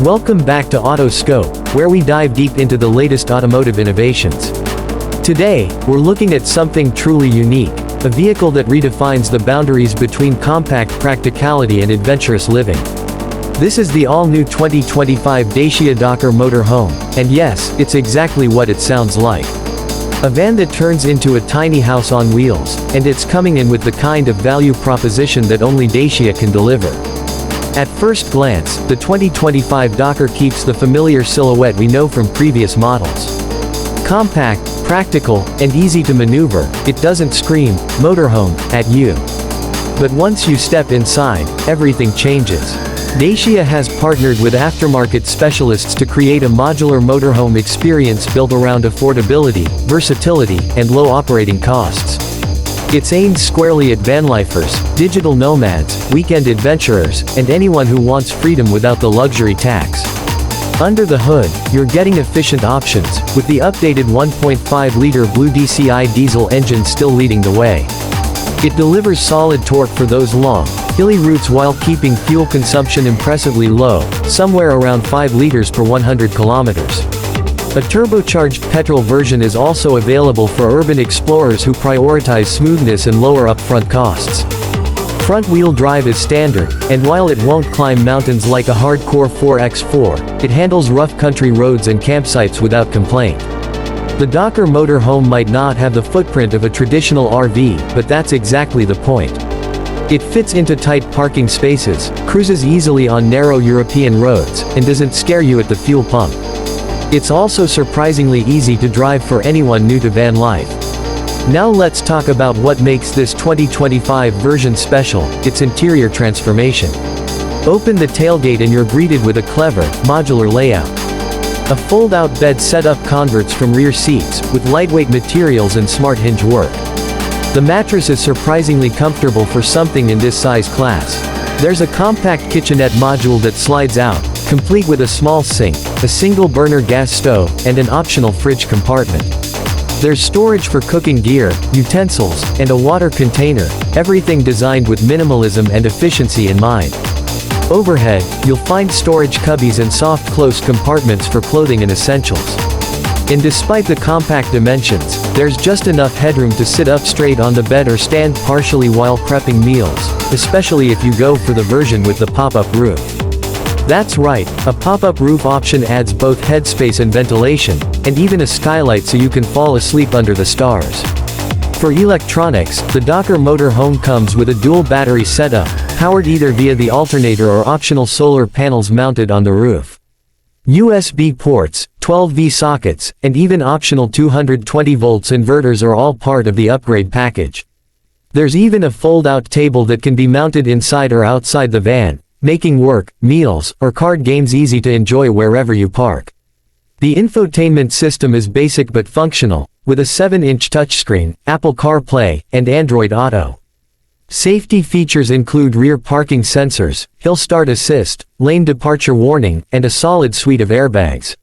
Welcome back to Autoscope, where we dive deep into the latest automotive innovations. Today, we're looking at something truly unique, a vehicle that redefines the boundaries between compact practicality and adventurous living. This is the all-new 2025 Dacia Dokker Motorhome, and yes, it's exactly what it sounds like. A van that turns into a tiny house on wheels, and it's coming in with the kind of value proposition that only Dacia can deliver. At first glance, the 2025 Dokker keeps the familiar silhouette we know from previous models. Compact, practical, and easy to maneuver, it doesn't scream motorhome at you. But once you step inside, everything changes. Dacia has partnered with aftermarket specialists to create a modular motorhome experience built around affordability, versatility, and low operating costs. It's aimed squarely at vanlifers, digital nomads, weekend adventurers, and anyone who wants freedom without the luxury tax. Under the hood, you're getting efficient options, with the updated 1.5-liter Blue DCI diesel engine still leading the way. It delivers solid torque for those long, hilly routes while keeping fuel consumption impressively low, somewhere around 5 liters per 100 kilometers. A turbocharged petrol version is also available for urban explorers who prioritize smoothness and lower upfront costs. Front-wheel drive is standard, and while it won't climb mountains like a hardcore 4x4, it handles rough country roads and campsites without complaint. The Dokker Motorhome might not have the footprint of a traditional RV, but that's exactly the point. It fits into tight parking spaces, cruises easily on narrow European roads, and doesn't scare you at the fuel pump. It's also surprisingly easy to drive for anyone new to van life. Now let's talk about what makes this 2025 version special, its interior transformation. Open the tailgate and you're greeted with a clever, modular layout. A fold-out bed setup converts from rear seats, with lightweight materials and smart hinge work. The mattress is surprisingly comfortable for something in this size class. There's a compact kitchenette module that slides out, complete with a small sink, a single-burner gas stove, and an optional fridge compartment. There's storage for cooking gear, utensils, and a water container, everything designed with minimalism and efficiency in mind. Overhead, you'll find storage cubbies and soft close compartments for clothing and essentials. And despite the compact dimensions, there's just enough headroom to sit up straight on the bed or stand partially while prepping meals, especially if you go for the version with the pop-up roof. That's right, a pop-up roof option adds both headspace and ventilation, and even a skylight so you can fall asleep under the stars. For electronics, the Dokker Motorhome comes with a dual battery setup, powered either via the alternator or optional solar panels mounted on the roof. USB ports, 12V sockets, and even optional 220 volts inverters are all part of the upgrade package. There's even a fold-out table that can be mounted inside or outside the van, making work, meals, or card games easy to enjoy wherever you park. The infotainment system is basic but functional, with a 7-inch touchscreen, Apple CarPlay, and Android Auto. Safety features include rear parking sensors, hill start assist, lane departure warning, and a solid suite of airbags.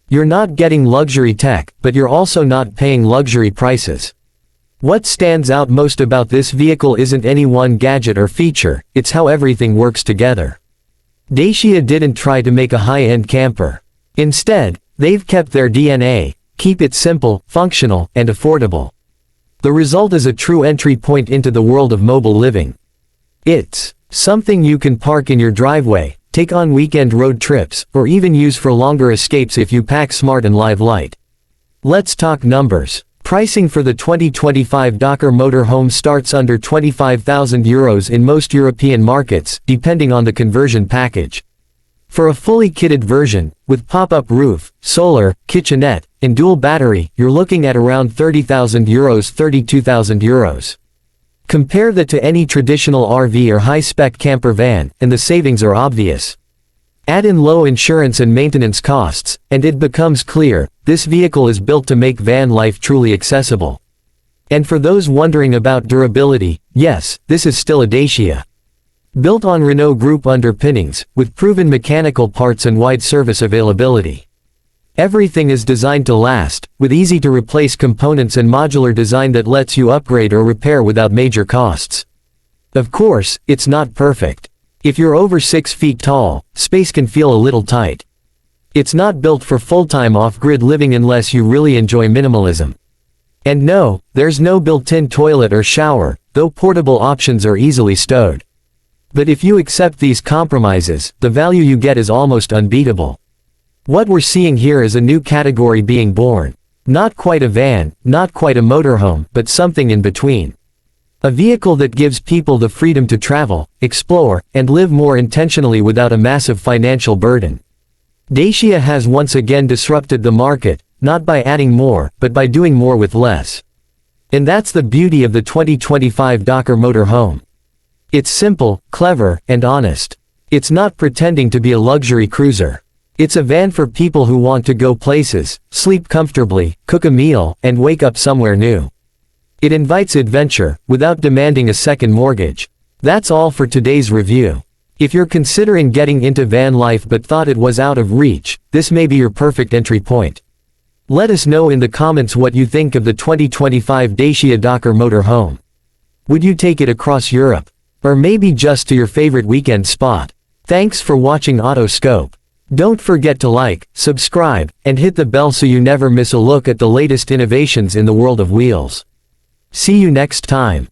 You're not getting luxury tech, but you're also not paying luxury prices. What stands out most about this vehicle isn't any one gadget or feature, it's how everything works together. Dacia didn't try to make a high-end camper. Instead, they've kept their DNA, keep it simple, functional, and affordable. The result is a true entry point into the world of mobile living. It's something you can park in your driveway, take on weekend road trips, or even use for longer escapes if you pack smart and live light. Let's talk numbers. Pricing for the 2025 Dokker Motorhome starts under €25,000 in most European markets, depending on the conversion package. For a fully kitted version, with pop-up roof, solar, kitchenette, and dual battery, you're looking at around €30,000, €32,000. Compare that to any traditional RV or high-spec camper van, and the savings are obvious. Add in low insurance and maintenance costs, and it becomes clear, this vehicle is built to make van life truly accessible. And for those wondering about durability, yes, this is still a Dacia. Built on Renault Group underpinnings, with proven mechanical parts and wide service availability. Everything is designed to last, with easy-to-replace components and modular design that lets you upgrade or repair without major costs. Of course, it's not perfect. If you're over 6 feet tall, space can feel a little tight. It's not built for full-time off-grid living unless you really enjoy minimalism. And no, there's no built-in toilet or shower, though portable options are easily stowed. But if you accept these compromises, the value you get is almost unbeatable. What we're seeing here is a new category being born. Not quite a van, not quite a motorhome, but something in between. A vehicle that gives people the freedom to travel, explore, and live more intentionally without a massive financial burden. Dacia has once again disrupted the market, not by adding more, but by doing more with less. And that's the beauty of the 2025 Dokker motorhome. It's simple, clever, and honest. It's not pretending to be a luxury cruiser. It's a van for people who want to go places, sleep comfortably, cook a meal, and wake up somewhere new. It invites adventure, without demanding a second mortgage. That's all for today's review. If you're considering getting into van life but thought it was out of reach, this may be your perfect entry point. Let us know in the comments what you think of the 2025 Dacia Dokker motorhome. Would you take it across Europe? Or maybe just to your favorite weekend spot? Thanks for watching Autoscope. Don't forget to like, subscribe, and hit the bell so you never miss a look at the latest innovations in the world of wheels. See you next time.